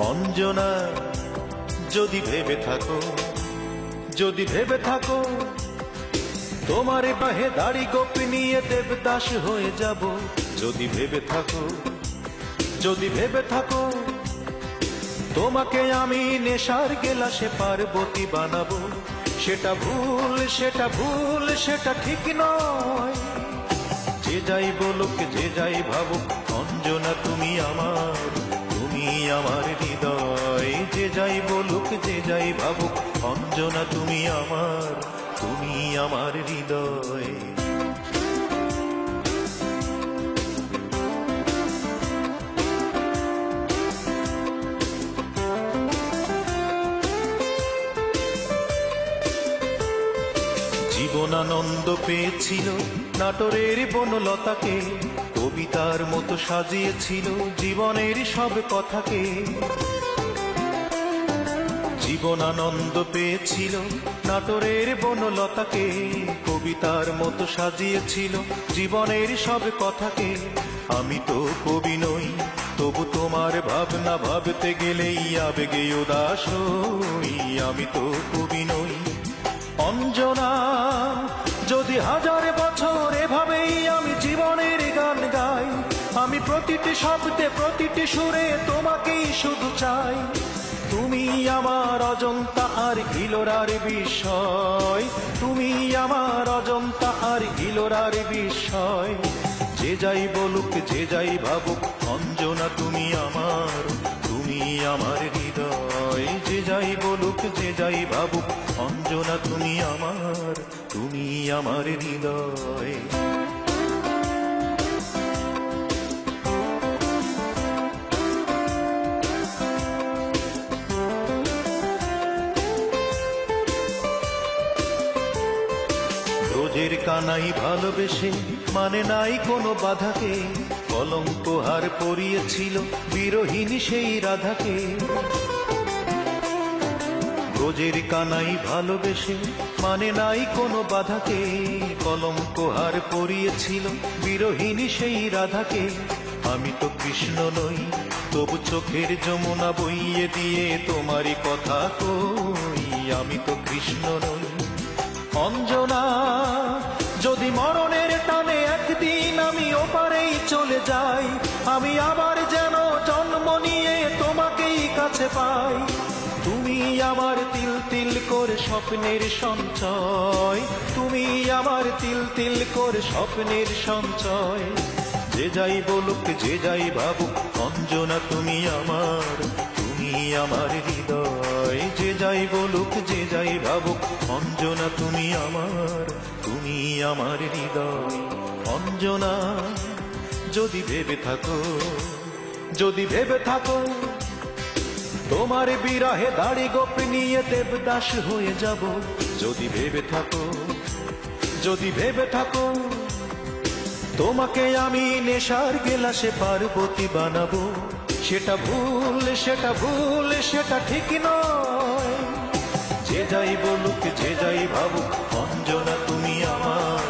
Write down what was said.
অঞ্জনা যদি ভেবে থাকো তোমার বাহে দাড়ি গোপ নিয়ে দেবদাস হয়ে যাব, যদি ভেবে থাকো তোমাকে আমি নেশার গেলাসে পার্বতী বানাবো, সেটা ভুল সেটা ঠিক নয়। যে যাই বলুক যে যাই ভাবুক অঞ্জনা তুমি আমার হৃদয়। যে যাই বলুক যে যাই ভাবুক অঞ্জনা তুমি আমার হৃদয়। জীবনানন্দ পেয়েছিল নাটোরের বনলতাকে, কবিতার মতো সাজিয়েছিল জীবনের সব কথাকে। জীবনানন্দ পেয়েছিল নাটোরের বনলতাকে, কবিতার মতো সাজিয়েছিল জীবনের সব কথাকে। আমি তো কবি নই, তবু তোমার ভাবনা ভাবতে গেলেই আবেগে উদাস হই। আমি তো কবি নই অঞ্জনা, যদি হাজার বছর এভাবেই আমি জীবনের গান গাই, আমি প্রতিটি শব্দে প্রতিটি সুরে তোমাকেই শুধু চাই। তুমি আমার অজন্তা আর ইলোরার বিষয়, তুমি আমার অজন্তা আর ইলোরার বিষয়। যে যাই বলুক যে যাই ভাবুক অঞ্জনা তুমি আমার হৃদয়। যে যাই বলুক যে যাই ভাবুক অঞ্জনা তুমি আমার হৃদয়। রোজের কানাই ভালোবেসে মানে নাই কোনো বাধাকে, কলঙ্ক হার পরিয়েছিল বিরোহিনী সেই রাধাকে। রোজের কানাই ভালোবেসে মানে নাই কোনো বাধাকে, কলঙ্ক হার পরিয়েছিল বিরোহিনী সেই রাধাকে। আমি তো কৃষ্ণ নই, তবু চোখের যমুনা বইয়ে দিয়ে তোমারই কথা কই। আমি তো কৃষ্ণ নই অঞ্জনা, যদি মরণের টানে একদিন আমি ওপারেই চলে যাই, আমি আবার যেন জন্ম নিয়ে তোমাকেই কাছে পাই। তুমি আমার তিল তিল করে স্বপ্নের সঞ্চয়, তুমি আমার তিল তিল করে স্বপ্নের সঞ্চয়। যে যাই বলুক যে যাই ভাবুক অঞ্জনা তুমি আমার হৃদয়। যে যাই বলুক যে যাই ভাবুক অঞ্জনা তুমি আমার হৃদয়। অঞ্জনা যদি ভেবে থাকো তোমার বিরহে দাড়ি গোপ নিয়ে দেবদাস হয়ে যাব, যদি ভেবে থাকো তোমাকে আমি নেশার গেলাসে পার্বতী বানাবো, সেটা ভুল সেটা ঠিক নয়। যে যাই বলুক যে যাই ভাবুক অঞ্জনা তুমি আমার